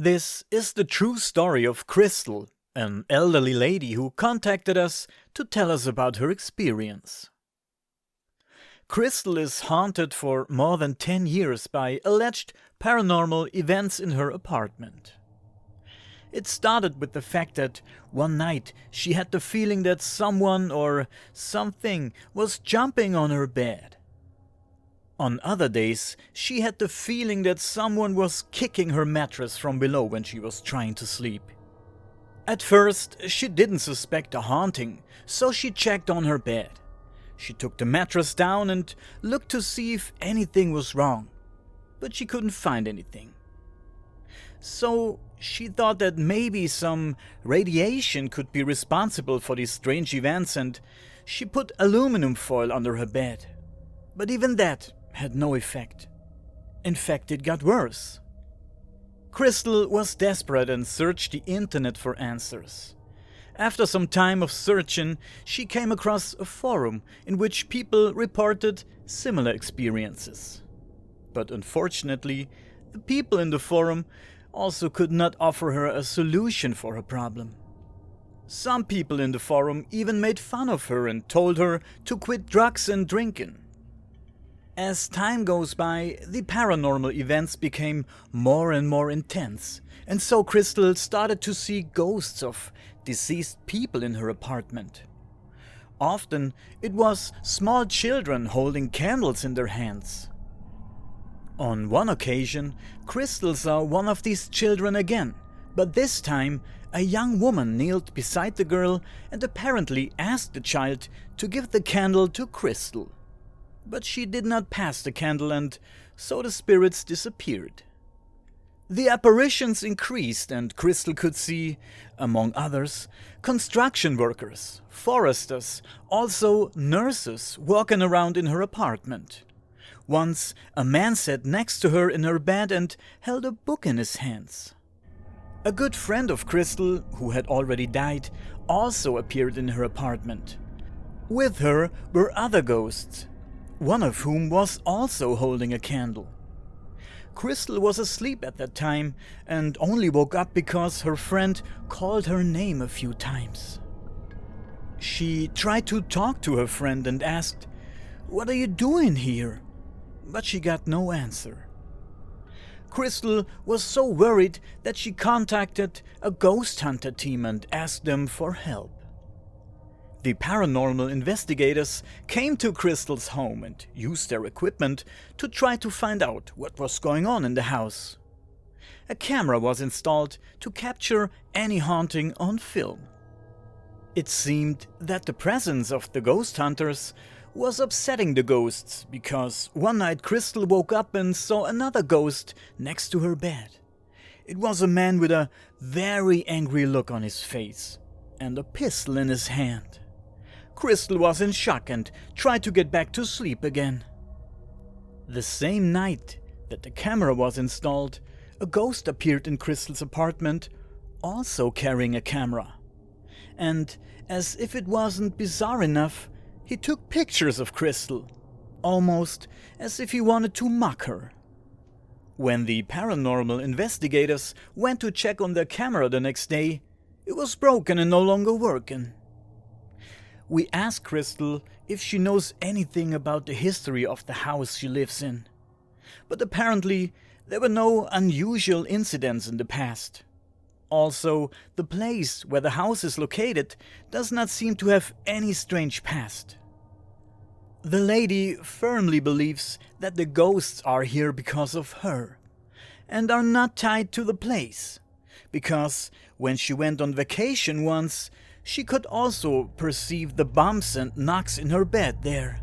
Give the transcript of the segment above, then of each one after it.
This is the true story of Christel, an elderly lady who contacted us to tell us about her experience. Christel is haunted for more than 10 years by alleged paranormal events in her apartment. It started with the fact that one night she had the feeling that someone or something was jumping on her bed. On other days, she had the feeling that someone was kicking her mattress from below when she was trying to sleep. At first, she didn't suspect a haunting, so she checked on her bed. She took the mattress down and looked to see if anything was wrong, but she couldn't find anything. So she thought that maybe some radiation could be responsible for these strange events, and she put aluminum foil under her bed. But even that had no effect. In fact, it got worse. Christel was desperate and searched the internet for answers. After some time of searching, she came across a forum in which people reported similar experiences. But unfortunately, the people in the forum also could not offer her a solution for her problem. Some people in the forum even made fun of her and told her to quit drugs and drinking. As time goes by, the paranormal events became more and more intense, and so Christel started to see ghosts of deceased people in her apartment. Often, it was small children holding candles in their hands. On one occasion, Christel saw one of these children again, but this time a young woman kneeled beside the girl and apparently asked the child to give the candle to Christel. But she did not pass the candle, and so the spirits disappeared. The apparitions increased, and Christel could see, among others, construction workers, foresters, also nurses walking around in her apartment. Once, a man sat next to her in her bed and held a book in his hands. A good friend of Christel, who had already died, also appeared in her apartment. With her were other ghosts, one of whom was also holding a candle. Christel was asleep at that time and only woke up because her friend called her name a few times. She tried to talk to her friend and asked, "What are you doing here?" But she got no answer. Christel was so worried that she contacted a ghost hunter team and asked them for help. The paranormal investigators came to Christel's home and used their equipment to try to find out what was going on in the house. A camera was installed to capture any haunting on film. It seemed that the presence of the ghost hunters was upsetting the ghosts, because one night Christel woke up and saw another ghost next to her bed. It was a man with a very angry look on his face and a pistol in his hand. Christel was in shock and tried to get back to sleep again. The same night that the camera was installed, a ghost appeared in Christel's apartment, also carrying a camera. And as if it wasn't bizarre enough, he took pictures of Christel, almost as if he wanted to mock her. When the paranormal investigators went to check on their camera the next day, it was broken and no longer working. We asked Christel if she knows anything about the history of the house she lives in. But apparently, there were no unusual incidents in the past. Also, the place where the house is located does not seem to have any strange past. The lady firmly believes that the ghosts are here because of her, and are not tied to the place, because when she went on vacation once, she could also perceive the bumps and knocks in her bed there.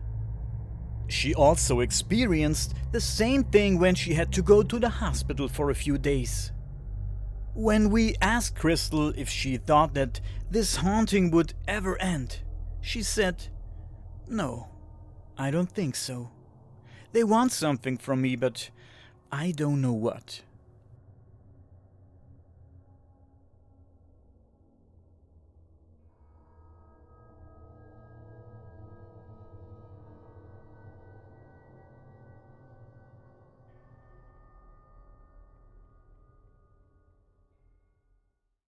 She also experienced the same thing when she had to go to the hospital for a few days. When we asked Christel if she thought that this haunting would ever end, she said, "No, I don't think so. They want something from me, but I don't know what."